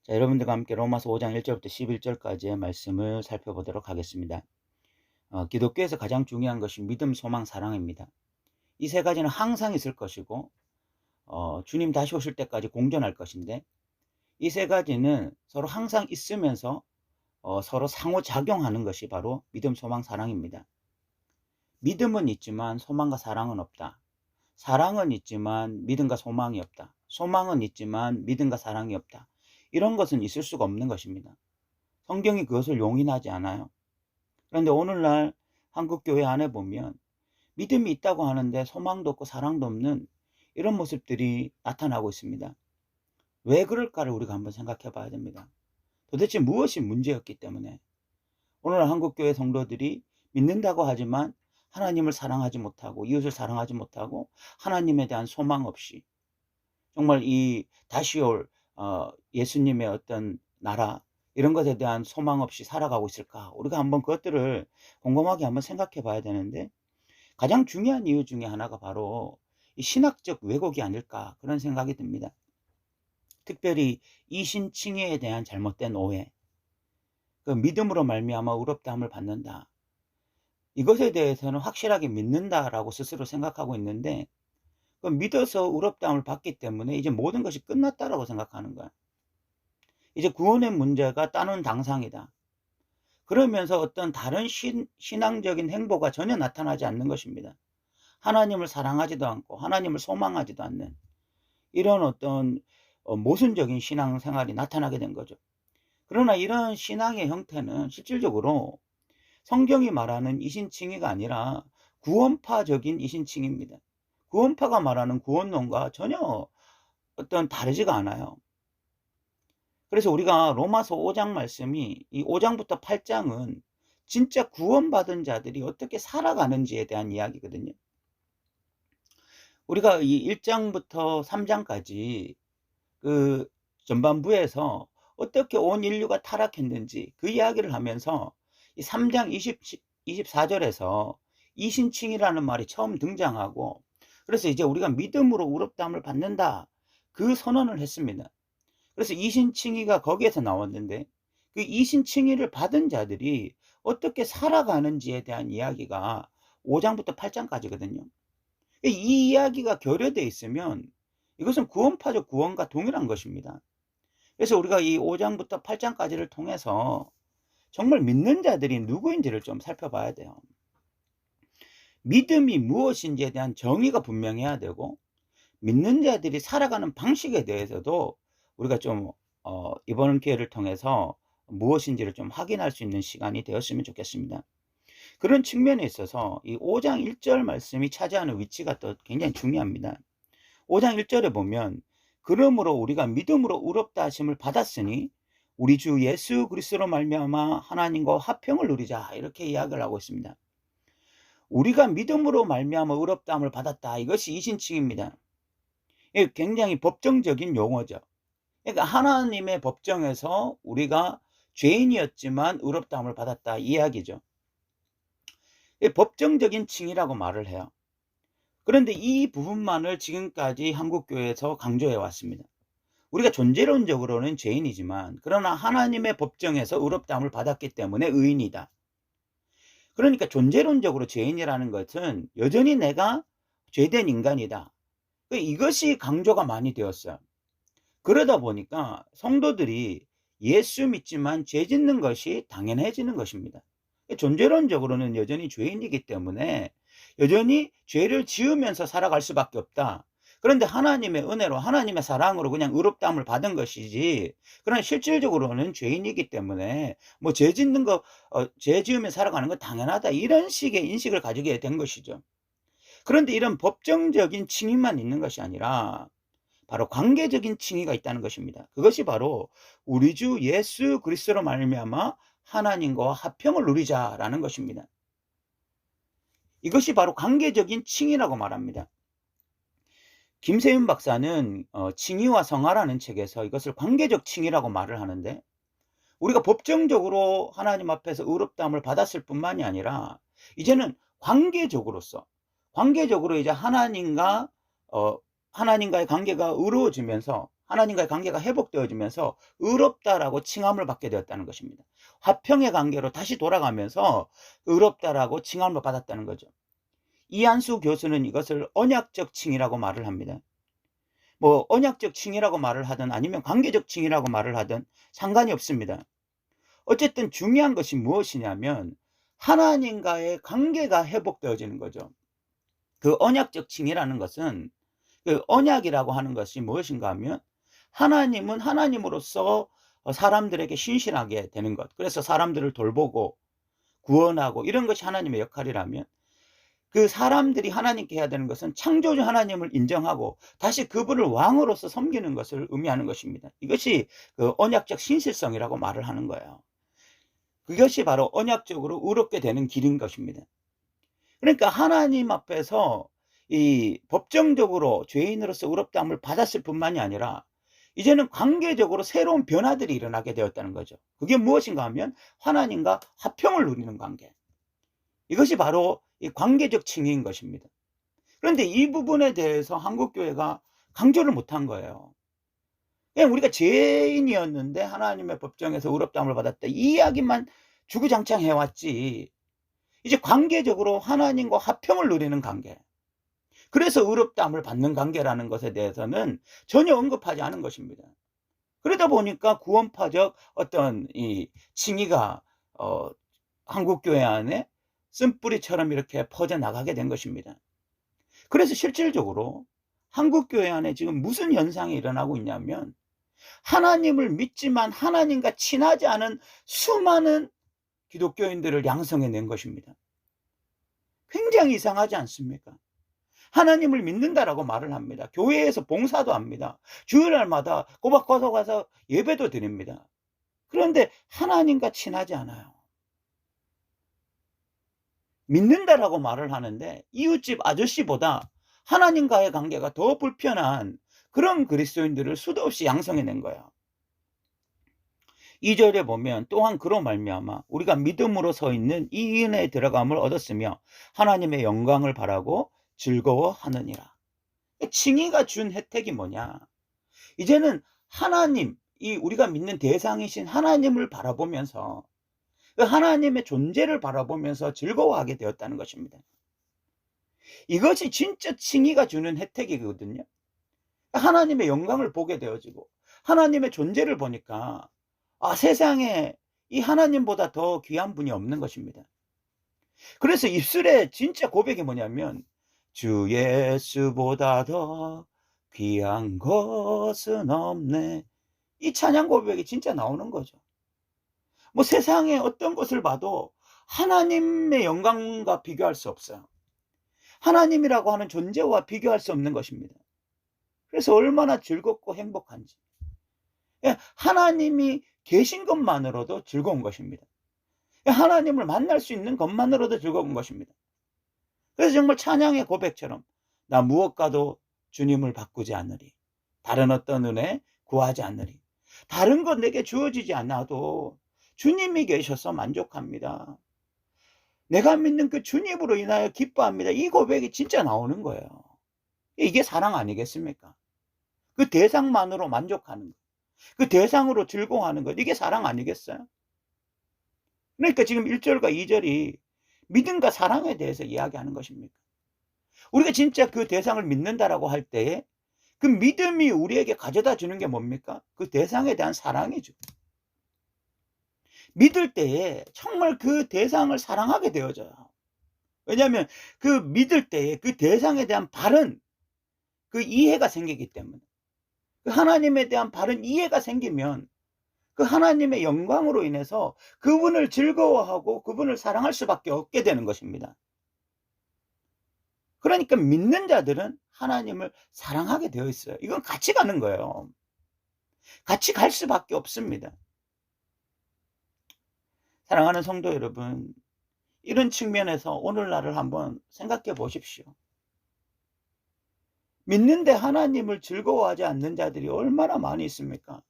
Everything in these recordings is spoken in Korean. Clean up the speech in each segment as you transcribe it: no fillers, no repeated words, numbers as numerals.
자, 여러분들과 함께 로마서 5장 1절부터 11절까지의 말씀을 살펴보도록 하겠습니다. 기독교에서 가장 중요한 것이 믿음, 소망, 사랑입니다. 이 세 가지는 항상 있을 것이고 주님 다시 오실 때까지 공존할 것인데, 이 세 가지는 서로 항상 있으면서 서로 상호작용하는 것이 바로 믿음, 소망, 사랑입니다. 믿음은 있지만 소망과 사랑은 없다. 사랑은 있지만 믿음과 소망이 없다. 소망은 있지만 믿음과 사랑이 없다. 이런 것은 있을 수가 없는 것입니다. 성경이 그것을 용인하지 않아요. 그런데 오늘날 한국교회 안에 보면 믿음이 있다고 하는데 소망도 없고 사랑도 없는 이런 모습들이 나타나고 있습니다. 왜 그럴까를 우리가 한번 생각해 봐야 됩니다. 도대체 무엇이 문제였기 때문에 오늘날 한국교회 성도들이 믿는다고 하지만 하나님을 사랑하지 못하고 이웃을 사랑하지 못하고 하나님에 대한 소망 없이 정말 이 다시 올 예수님의 어떤 나라 이런 것에 대한 소망 없이 살아가고 있을까? 우리가 한번 그것들을 곰곰하게 한번 생각해 봐야 되는데, 가장 중요한 이유 중에 하나가 바로 이 신학적 왜곡이 아닐까, 그런 생각이 듭니다. 특별히 이신칭의에 대한 잘못된 오해, 그 믿음으로 말미암아 의롭다함을 받는다, 이것에 대해서는 확실하게 믿는다라고 스스로 생각하고 있는데, 그 믿어서 의롭다함을 받기 때문에 이제 모든 것이 끝났다라고 생각하는 거야. 이제 구원의 문제가 따놓은 당상이다. 그러면서 어떤 다른 신앙적인 행보가 전혀 나타나지 않는 것입니다. 하나님을 사랑하지도 않고 하나님을 소망하지도 않는 이런 어떤 모순적인 신앙생활이 나타나게 된 거죠. 그러나 이런 신앙의 형태는 실질적으로 성경이 말하는 이신칭의가 아니라 구원파적인 이신칭의입니다. 구원파가 말하는 구원론과 전혀 어떤 다르지가 않아요. 그래서 우리가 로마서 5장 말씀이, 이 5장부터 8장은 진짜 구원받은 자들이 어떻게 살아가는지에 대한 이야기거든요. 우리가 이 1장부터 3장까지 그 전반부에서 어떻게 온 인류가 타락했는지 그 이야기를 하면서 이 3장 24절에서 이신칭이라는 말이 처음 등장하고, 그래서 이제 우리가 믿음으로 의롭다함을 받는다, 그 선언을 했습니다. 그래서 이신칭의가 거기에서 나왔는데, 그 이신칭의를 받은 자들이 어떻게 살아가는지에 대한 이야기가 5장부터 8장까지거든요. 이 이야기가 결여되어 있으면 이것은 구원파적 구원과 동일한 것입니다. 그래서 우리가 이 5장부터 8장까지를 통해서 정말 믿는 자들이 누구인지를 좀 살펴봐야 돼요. 믿음이 무엇인지에 대한 정의가 분명해야 되고, 믿는 자들이 살아가는 방식에 대해서도 우리가 좀 이번 기회를 통해서 무엇인지를 좀 확인할 수 있는 시간이 되었으면 좋겠습니다. 그런 측면에 있어서 이 5장 1절 말씀이 차지하는 위치가 또 굉장히 중요합니다. 5장 1절에 보면, 그러므로 우리가 믿음으로 의롭다 하심을 받았으니 우리 주 예수 그리스도로 말미암아 하나님과 화평을 누리자, 이렇게 이야기를 하고 있습니다. 우리가 믿음으로 말미암아 의롭다함을 받았다, 이것이 이신칭입니다. 이게 굉장히 법정적인 용어죠. 그러니까 하나님의 법정에서 우리가 죄인이었지만 의롭다함을 받았다, 이 이야기죠. 법정적인 칭이라고 말을 해요. 그런데 이 부분만을 지금까지 한국교회에서 강조해 왔습니다. 우리가 존재론적으로는 죄인이지만 그러나 하나님의 법정에서 의롭다함을 받았기 때문에 의인이다. 그러니까 존재론적으로 죄인이라는 것은 여전히 내가 죄된 인간이다, 이것이 강조가 많이 되었어요. 그러다 보니까 성도들이 예수 믿지만 죄 짓는 것이 당연해지는 것입니다. 존재론적으로는 여전히 죄인이기 때문에 여전히 죄를 지으면서 살아갈 수밖에 없다. 그런데 하나님의 은혜로 하나님의 사랑으로 그냥 의롭다함을 받은 것이지, 그러나 실질적으로는 죄인이기 때문에 뭐 죄 짓는 거 죄 지으며 살아가는 건 당연하다, 이런 식의 인식을 가지게 된 것이죠. 그런데 이런 법정적인 칭의만 있는 것이 아니라 바로 관계적인 칭의가 있다는 것입니다. 그것이 바로 우리 주 예수 그리스도로 말미암아 하나님과 화평을 누리자라는 것입니다. 이것이 바로 관계적인 칭의라고 말합니다. 김세윤 박사는 칭의와 성화라는 책에서 이것을 관계적 칭의라고 말을 하는데, 우리가 법정적으로 하나님 앞에서 의롭다함을 받았을 뿐만이 아니라 이제는 관계적으로 이제 하나님과의 관계가 의로워지면서 하나님과의 관계가 회복되어지면서 의롭다라고 칭함을 받게 되었다는 것입니다. 화평의 관계로 다시 돌아가면서 의롭다라고 칭함을 받았다는 거죠. 이한수 교수는 이것을 언약적 칭이라고 말을 합니다. 뭐 언약적 칭이라고 말을 하든 아니면 관계적 칭이라고 말을 하든 상관이 없습니다. 어쨌든 중요한 것이 무엇이냐면 하나님과의 관계가 회복되어지는 거죠. 그 언약적 칭이라는 것은, 그 언약이라고 하는 것이 무엇인가 하면 하나님은 하나님으로서 사람들에게 신실하게 되는 것, 그래서 사람들을 돌보고 구원하고 이런 것이 하나님의 역할이라면, 그 사람들이 하나님께 해야 되는 것은 창조주 하나님을 인정하고 다시 그분을 왕으로서 섬기는 것을 의미하는 것입니다. 이것이 그 언약적 신실성이라고 말을 하는 거예요. 그것이 바로 언약적으로 의롭게 되는 길인 것입니다. 그러니까 하나님 앞에서 이 법정적으로 죄인으로서 의롭다함을 받았을 뿐만이 아니라 이제는 관계적으로 새로운 변화들이 일어나게 되었다는 거죠. 그게 무엇인가 하면 하나님과 화평을 누리는 관계. 이것이 바로 이 관계적 칭의인 것입니다. 그런데 이 부분에 대해서 한국교회가 강조를 못한 거예요. 그냥 우리가 죄인이었는데 하나님의 법정에서 의롭다함을 받았다, 이 이야기만 주구장창 해왔지, 이제 관계적으로 하나님과 화평을 누리는 관계, 그래서 의롭다함을 받는 관계라는 것에 대해서는 전혀 언급하지 않은 것입니다. 그러다 보니까 구원파적 어떤 이 칭의가 한국교회 안에 쓴뿌리처럼 이렇게 퍼져나가게 된 것입니다. 그래서 실질적으로 한국교회 안에 지금 무슨 현상이 일어나고 있냐면, 하나님을 믿지만 하나님과 친하지 않은 수많은 기독교인들을 양성해낸 것입니다. 굉장히 이상하지 않습니까? 하나님을 믿는다라고 말을 합니다. 교회에서 봉사도 합니다. 주일날마다 꼬박꼬박 가서 예배도 드립니다. 그런데 하나님과 친하지 않아요. 믿는다라고 말을 하는데 이웃집 아저씨보다 하나님과의 관계가 더 불편한 그런 그리스도인들을 수도 없이 양성해낸 거예요. 2절에 보면 또한 그로 말미암아 우리가 믿음으로 서 있는 이 은혜에 들어감을 얻었으며 하나님의 영광을 바라고 즐거워하느니라. 칭의가 준 혜택이 뭐냐? 이제는 하나님, 이 우리가 믿는 대상이신 하나님을 바라보면서 그 하나님의 존재를 바라보면서 즐거워하게 되었다는 것입니다. 이것이 진짜 칭의가 주는 혜택이거든요. 하나님의 영광을 보게 되어지고 하나님의 존재를 보니까 세상에 이 하나님보다 더 귀한 분이 없는 것입니다. 그래서 입술에 진짜 고백이 뭐냐면 주 예수보다 더 귀한 것은 없네, 이 찬양 고백이 진짜 나오는 거죠. 뭐 세상에 어떤 것을 봐도 하나님의 영광과 비교할 수 없어요. 하나님이라고 하는 존재와 비교할 수 없는 것입니다. 그래서 얼마나 즐겁고 행복한지, 하나님이 계신 것만으로도 즐거운 것입니다. 하나님을 만날 수 있는 것만으로도 즐거운 것입니다. 그래서 정말 찬양의 고백처럼 나 무엇과도 주님을 바꾸지 않으리, 다른 어떤 은혜 구하지 않으리, 다른 것 내게 주어지지 않아도 주님이 계셔서 만족합니다, 내가 믿는 그 주님으로 인하여 기뻐합니다, 이 고백이 진짜 나오는 거예요. 이게 사랑 아니겠습니까? 그 대상만으로 만족하는 것, 그 대상으로 즐거워하는 것, 이게 사랑 아니겠어요? 그러니까 지금 1절과 2절이 믿음과 사랑에 대해서 이야기하는 것입니다. 우리가 진짜 그 대상을 믿는다라고 할 때에 그 믿음이 우리에게 가져다 주는 게 뭡니까? 그 대상에 대한 사랑이죠. 믿을 때에 정말 그 대상을 사랑하게 되어져요. 왜냐하면 그 믿을 때에 그 대상에 대한 바른 그 이해가 생기기 때문에, 그 하나님에 대한 바른 이해가 생기면 그 하나님의 영광으로 인해서 그분을 즐거워하고 그분을 사랑할 수밖에 없게 되는 것입니다. 그러니까 믿는 자들은 하나님을 사랑하게 되어 있어요. 이건 같이 가는 거예요. 같이 갈 수밖에 없습니다. 사랑하는 성도 여러분, 이런 측면에서 오늘날을 한번 생각해 보십시오. 믿는데 하나님을 즐거워하지 않는 자들이 얼마나 많이 있습니까?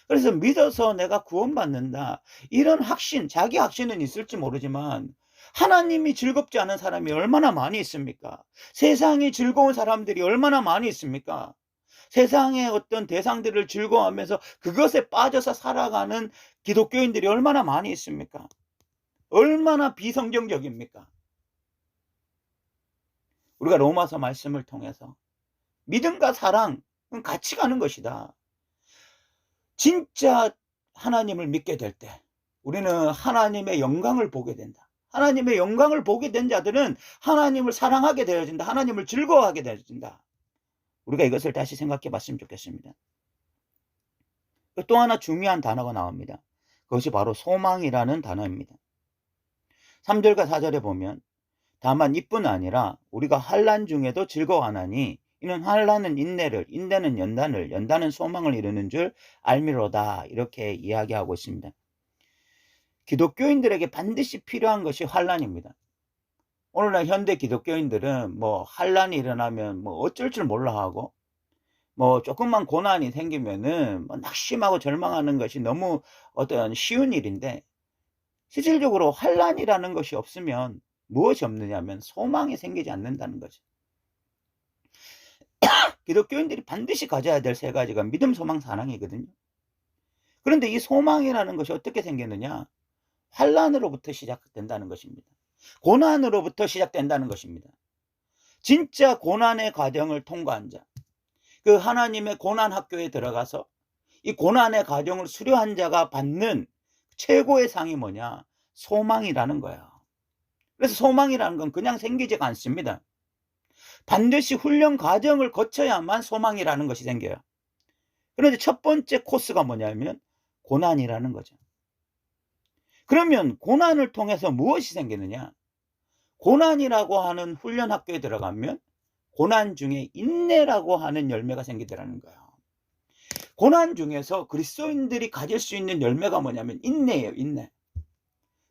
그래서 믿어서 내가 구원받는다, 이런 확신, 자기 확신은 있을지 모르지만 하나님이 즐겁지 않은 사람이 얼마나 많이 있습니까? 세상이 즐거운 사람들이 얼마나 많이 있습니까? 세상의 어떤 대상들을 즐거워하면서 그것에 빠져서 살아가는 기독교인들이 얼마나 많이 있습니까? 얼마나 비성경적입니까? 우리가 로마서 말씀을 통해서 믿음과 사랑은 같이 가는 것이다. 진짜 하나님을 믿게 될 때 우리는 하나님의 영광을 보게 된다. 하나님의 영광을 보게 된 자들은 하나님을 사랑하게 되어진다. 하나님을 즐거워하게 되어진다. 우리가 이것을 다시 생각해 봤으면 좋겠습니다. 또 하나 중요한 단어가 나옵니다. 그것이 바로 소망이라는 단어입니다. 3절과 4절에 보면 다만 이뿐 아니라 우리가 환난 중에도 즐거워하나니 이는 환난은 인내를, 인내는 연단을, 연단은 소망을 이루는 줄 알미로다. 이렇게 이야기하고 있습니다. 기독교인들에게 반드시 필요한 것이 환난입니다. 오늘날 현대 기독교인들은 환난이 일어나면 어쩔 줄 몰라 하고 조금만 고난이 생기면은 낙심하고 절망하는 것이 너무 어떤 쉬운 일인데, 실질적으로 환난이라는 것이 없으면 무엇이 없느냐면 소망이 생기지 않는다는 거죠. 기독교인들이 반드시 가져야 될 세 가지가 믿음, 소망, 사랑이거든요. 그런데 이 소망이라는 것이 어떻게 생겼느냐? 환난으로부터 시작된다는 것입니다. 고난으로부터 시작된다는 것입니다. 진짜 고난의 과정을 통과한 자, 그 하나님의 고난 학교에 들어가서 이 고난의 과정을 수료한 자가 받는 최고의 상이 뭐냐? 소망이라는 거야. 그래서 소망이라는 건 그냥 생기지가 않습니다. 반드시 훈련 과정을 거쳐야만 소망이라는 것이 생겨요. 그런데 첫 번째 코스가 뭐냐면 고난이라는 거죠. 그러면 고난을 통해서 무엇이 생기느냐? 고난이라고 하는 훈련 학교에 들어가면 고난 중에 인내라고 하는 열매가 생기더라는 거예요. 고난 중에서 그리스도인들이 가질 수 있는 열매가 뭐냐면 인내예요, 인내.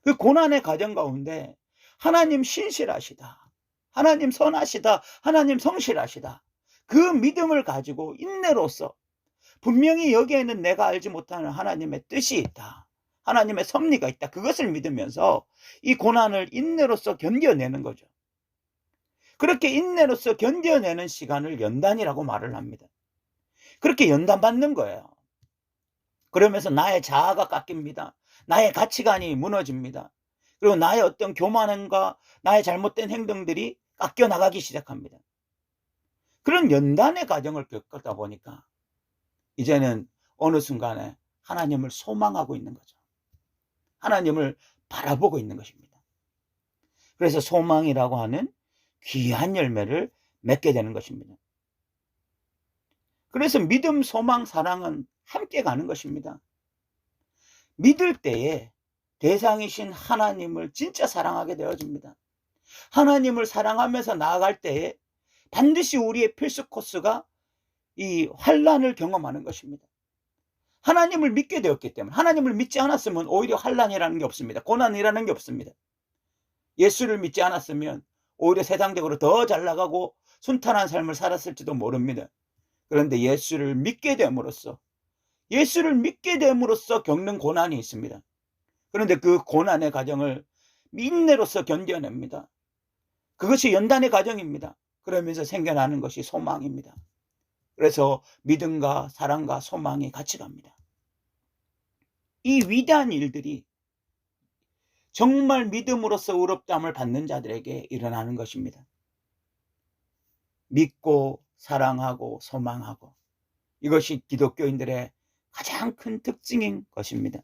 그 고난의 과정 가운데 하나님 신실하시다, 하나님 선하시다, 하나님 성실하시다, 그 믿음을 가지고 인내로서 분명히 여기에는 내가 알지 못하는 하나님의 뜻이 있다, 하나님의 섭리가 있다, 그것을 믿으면서 이 고난을 인내로서 견뎌내는 거죠. 그렇게 인내로서 견뎌내는 시간을 연단이라고 말을 합니다. 그렇게 연단받는 거예요. 그러면서 나의 자아가 깎입니다. 나의 가치관이 무너집니다. 그리고 나의 어떤 교만함과 나의 잘못된 행동들이 깎여 나가기 시작합니다. 그런 연단의 과정을 겪다 보니까 이제는 어느 순간에 하나님을 소망하고 있는 거죠. 하나님을 바라보고 있는 것입니다. 그래서 소망이라고 하는 귀한 열매를 맺게 되는 것입니다. 그래서 믿음, 소망, 사랑은 함께 가는 것입니다. 믿을 때에 대상이신 하나님을 진짜 사랑하게 되어집니다. 하나님을 사랑하면서 나아갈 때에 반드시 우리의 필수 코스가 이 환난을 경험하는 것입니다. 하나님을 믿게 되었기 때문에. 하나님을 믿지 않았으면 오히려 환난이라는 게 없습니다. 고난이라는 게 없습니다. 예수를 믿지 않았으면 오히려 세상적으로 더 잘 나가고 순탄한 삶을 살았을지도 모릅니다. 그런데 예수를 믿게 됨으로써 겪는 고난이 있습니다. 그런데 그 고난의 과정을 인내로서 견뎌냅니다. 그것이 연단의 과정입니다. 그러면서 생겨나는 것이 소망입니다. 그래서 믿음과 사랑과 소망이 같이 갑니다. 이 위대한 일들이 정말 믿음으로써 의롭다함을 받는 자들에게 일어나는 것입니다. 믿고 사랑하고 소망하고, 이것이 기독교인들의 가장 큰 특징인 것입니다.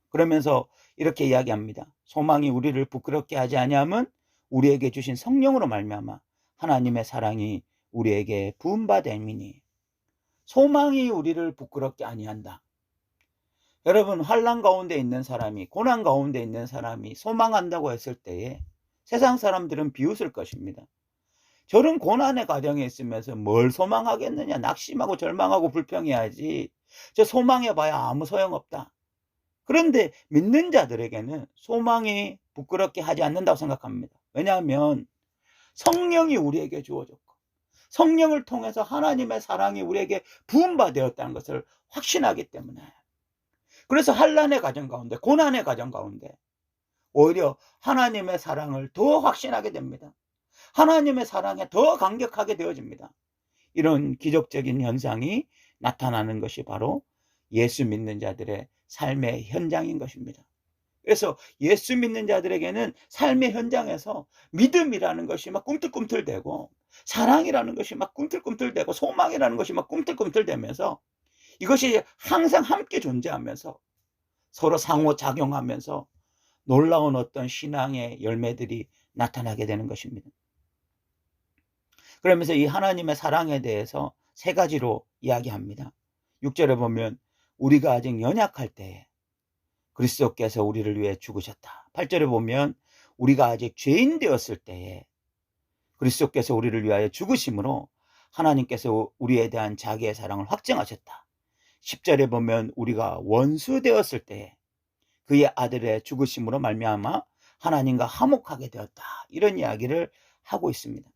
그러면서 이렇게 이야기합니다. 소망이 우리를 부끄럽게 하지 아니함은 우리에게 주신 성령으로 말미암아 하나님의 사랑이 우리에게 부은 바 됨이니. 소망이 우리를 부끄럽게 아니한다. 여러분, 환난 가운데 있는 사람이, 고난 가운데 있는 사람이 소망한다고 했을 때에 세상 사람들은 비웃을 것입니다. 저런 고난의 과정에 있으면서 뭘 소망하겠느냐, 낙심하고 절망하고 불평해야지, 저 소망해봐야 아무 소용없다. 그런데 믿는 자들에게는 소망이 부끄럽게 하지 않는다고 생각합니다. 왜냐하면 성령이 우리에게 주어졌고 성령을 통해서 하나님의 사랑이 우리에게 부은 바 되었다는 것을 확신하기 때문에, 그래서 환난의 과정 가운데, 고난의 과정 가운데 오히려 하나님의 사랑을 더 확신하게 됩니다. 하나님의 사랑에 더 감격하게 되어집니다. 이런 기적적인 현상이 나타나는 것이 바로 예수 믿는 자들의 삶의 현장인 것입니다. 그래서 예수 믿는 자들에게는 삶의 현장에서 믿음이라는 것이 막 꿈틀꿈틀대고, 사랑이라는 것이 막 꿈틀꿈틀대고, 소망이라는 것이 막 꿈틀꿈틀대면서, 이것이 항상 함께 존재하면서 서로 상호작용하면서 놀라운 어떤 신앙의 열매들이 나타나게 되는 것입니다. 그러면서 이 하나님의 사랑에 대해서 세 가지로 이야기합니다. 6절에 보면 우리가 아직 연약할 때에 그리스도께서 우리를 위해 죽으셨다. 8절에 보면 우리가 아직 죄인 되었을 때에 그리스도께서 우리를 위하여 죽으심으로 하나님께서 우리에 대한 자기의 사랑을 확증하셨다. 10절에 보면 우리가 원수 되었을 때에 그의 아들의 죽으심으로 말미암아 하나님과 화목하게 되었다. 이런 이야기를 하고 있습니다.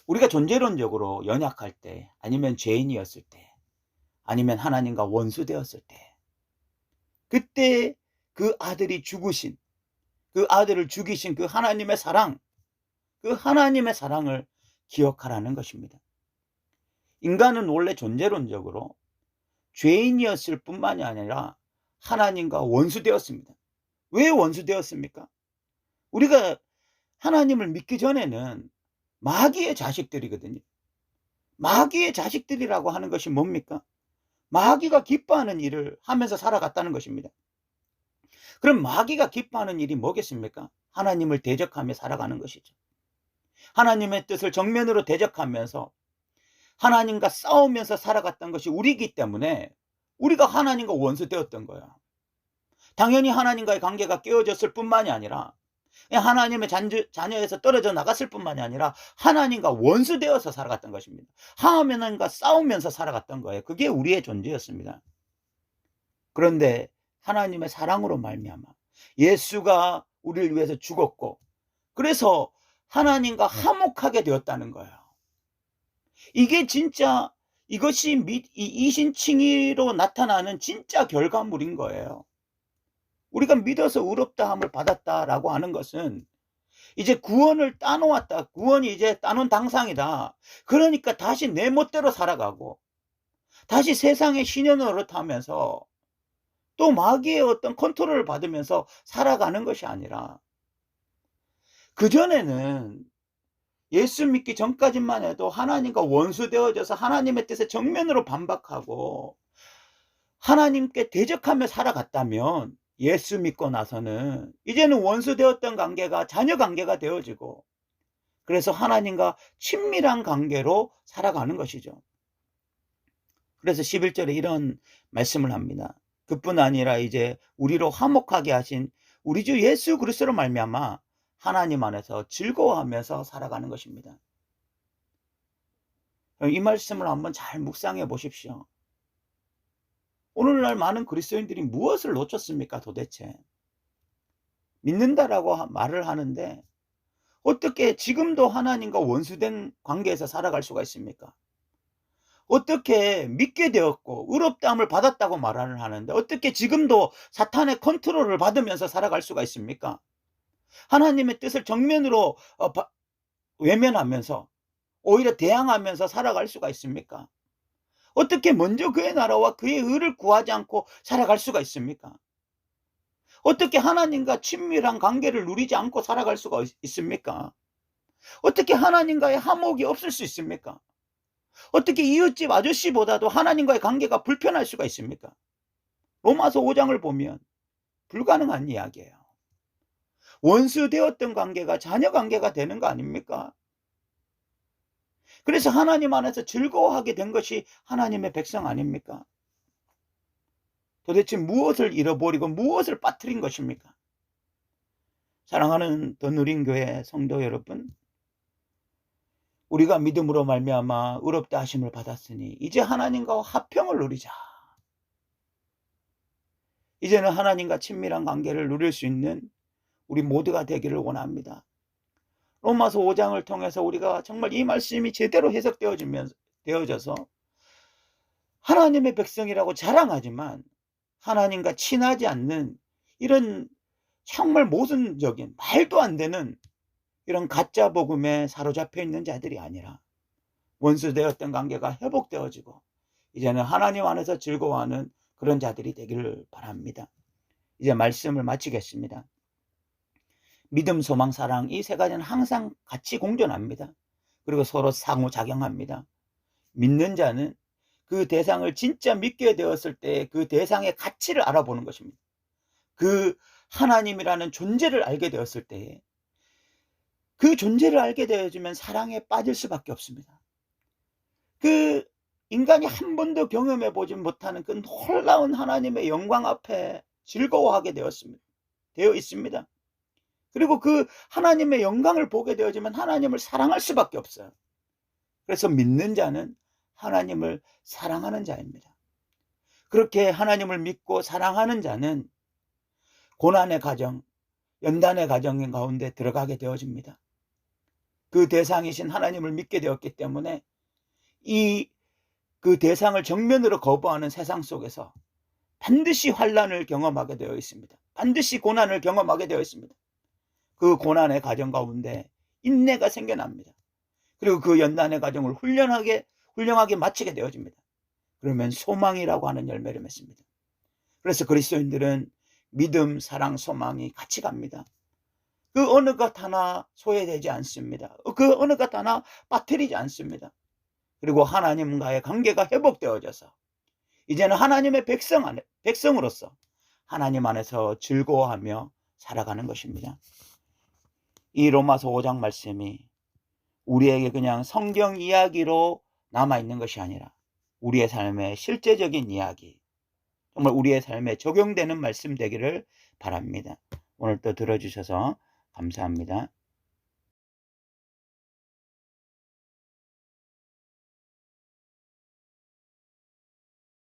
우리가 존재론적으로 연약할 때, 아니면 죄인이었을 때, 아니면 하나님과 원수 되었을 때, 그때 그 아들이 죽으신, 그 아들을 죽이신 그 하나님의 사랑, 그 하나님의 사랑을 기억하라는 것입니다. 인간은 원래 존재론적으로 죄인이었을 뿐만이 아니라 하나님과 원수되었습니다. 왜 원수되었습니까? 우리가 하나님을 믿기 전에는 마귀의 자식들이거든요. 마귀의 자식들이라고 하는 것이 뭡니까? 마귀가 기뻐하는 일을 하면서 살아갔다는 것입니다. 그럼 마귀가 기뻐하는 일이 뭐겠습니까? 하나님을 대적하며 살아가는 것이죠. 하나님의 뜻을 정면으로 대적하면서 하나님과 싸우면서 살아갔던 것이 우리이기 때문에 우리가 하나님과 원수되었던 거야. 당연히 하나님과의 관계가 깨어졌을 뿐만이 아니라 하나님의 자녀에서 떨어져 나갔을 뿐만이 아니라 하나님과 원수되어서 살아갔던 것입니다. 하나님과 싸우면서 살아갔던 거예요. 그게 우리의 존재였습니다. 그런데 하나님의 사랑으로 말미암아 예수가 우리를 위해서 죽었고, 그래서 하나님과 화목하게 되었다는 거예요. 이게 진짜, 이것이 이신칭의로 나타나는 진짜 결과물인 거예요. 우리가 믿어서 의롭다함을 받았다라고 하는 것은 이제 구원을 따놓았다. 구원이 이제 따놓은 당상이다. 그러니까 다시 내 멋대로 살아가고 다시 세상의 신의 노릇하면서 또 마귀의 어떤 컨트롤을 받으면서 살아가는 것이 아니라, 그전에는 예수 믿기 전까지만 해도 하나님과 원수 되어져서 하나님의 뜻에 정면으로 반박하고 하나님께 대적하며 살아갔다면, 예수 믿고 나서는 이제는 원수 되었던 관계가 자녀 관계가 되어지고, 그래서 하나님과 친밀한 관계로 살아가는 것이죠. 그래서 11절에 이런 말씀을 합니다. 그뿐 아니라 이제 우리로 화목하게 하신 우리 주 예수 그리스도로 말미암아 하나님 안에서 즐거워하면서 살아가는 것입니다. 이 말씀을 한번 잘 묵상해 보십시오. 오늘날 많은 그리스도인들이 무엇을 놓쳤습니까 도대체? 믿는다라고 말을 하는데 어떻게 지금도 하나님과 원수된 관계에서 살아갈 수가 있습니까? 어떻게 믿게 되었고 의롭다함을 받았다고 말을 하는데 어떻게 지금도 사탄의 컨트롤을 받으면서 살아갈 수가 있습니까? 하나님의 뜻을 정면으로 외면하면서 오히려 대항하면서 살아갈 수가 있습니까? 어떻게 먼저 그의 나라와 그의 의를 구하지 않고 살아갈 수가 있습니까? 어떻게 하나님과 친밀한 관계를 누리지 않고 살아갈 수가 있습니까? 어떻게 하나님과의 화목이 없을 수 있습니까? 어떻게 이웃집 아저씨보다도 하나님과의 관계가 불편할 수가 있습니까? 로마서 5장을 보면 불가능한 이야기예요. 원수 되었던 관계가 자녀 관계가 되는 거 아닙니까? 그래서 하나님 안에서 즐거워하게 된 것이 하나님의 백성 아닙니까? 도대체 무엇을 잃어버리고 무엇을 빠뜨린 것입니까? 사랑하는 더 누린 교회 성도 여러분, 우리가 믿음으로 말미암아 의롭다 하심을 받았으니 이제 하나님과 화평을 누리자. 이제는 하나님과 친밀한 관계를 누릴 수 있는 우리 모두가 되기를 원합니다. 로마서 5장을 통해서 우리가 정말 이 말씀이 제대로 해석되어져서 하나님의 백성이라고 자랑하지만 하나님과 친하지 않는 이런 정말 모순적인 말도 안 되는 이런 가짜 복음에 사로잡혀 있는 자들이 아니라 원수되었던 관계가 회복되어지고 이제는 하나님 안에서 즐거워하는 그런 자들이 되기를 바랍니다. 이제 말씀을 마치겠습니다. 믿음, 소망, 사랑 이 세 가지는 항상 같이 공존합니다. 그리고 서로 상호작용합니다. 믿는 자는 그 대상을 진짜 믿게 되었을 때 그 대상의 가치를 알아보는 것입니다. 그 하나님이라는 존재를 알게 되었을 때 그 존재를 알게 되어지면 사랑에 빠질 수밖에 없습니다. 그 인간이 한 번도 경험해 보지 못하는 그 놀라운 하나님의 영광 앞에 즐거워하게 되어 있습니다. 그리고 그 하나님의 영광을 보게 되어지면 하나님을 사랑할 수밖에 없어요. 그래서 믿는 자는 하나님을 사랑하는 자입니다. 그렇게 하나님을 믿고 사랑하는 자는 고난의 가정, 연단의 가정 가운데 들어가게 되어집니다. 그 대상이신 하나님을 믿게 되었기 때문에 그 대상을 정면으로 거부하는 세상 속에서 반드시 환난을 경험하게 되어 있습니다. 반드시 고난을 경험하게 되어 있습니다. 그 고난의 가정 가운데 인내가 생겨납니다. 그리고 그 연단의 과정을 훌륭하게 마치게 되어집니다. 그러면 소망이라고 하는 열매를 맺습니다. 그래서 그리스도인들은 믿음, 사랑, 소망이 같이 갑니다. 그 어느 것 하나 소외되지 않습니다. 그 어느 것 하나 빠뜨리지 않습니다. 그리고 하나님과의 관계가 회복되어져서 이제는 하나님의 백성으로서 하나님 안에서 즐거워하며 살아가는 것입니다. 이 로마서 5장 말씀이 우리에게 그냥 성경 이야기로 남아있는 것이 아니라 우리의 삶의 실제적인 이야기, 정말 우리의 삶에 적용되는 말씀 되기를 바랍니다. 오늘 또 들어주셔서 감사합니다.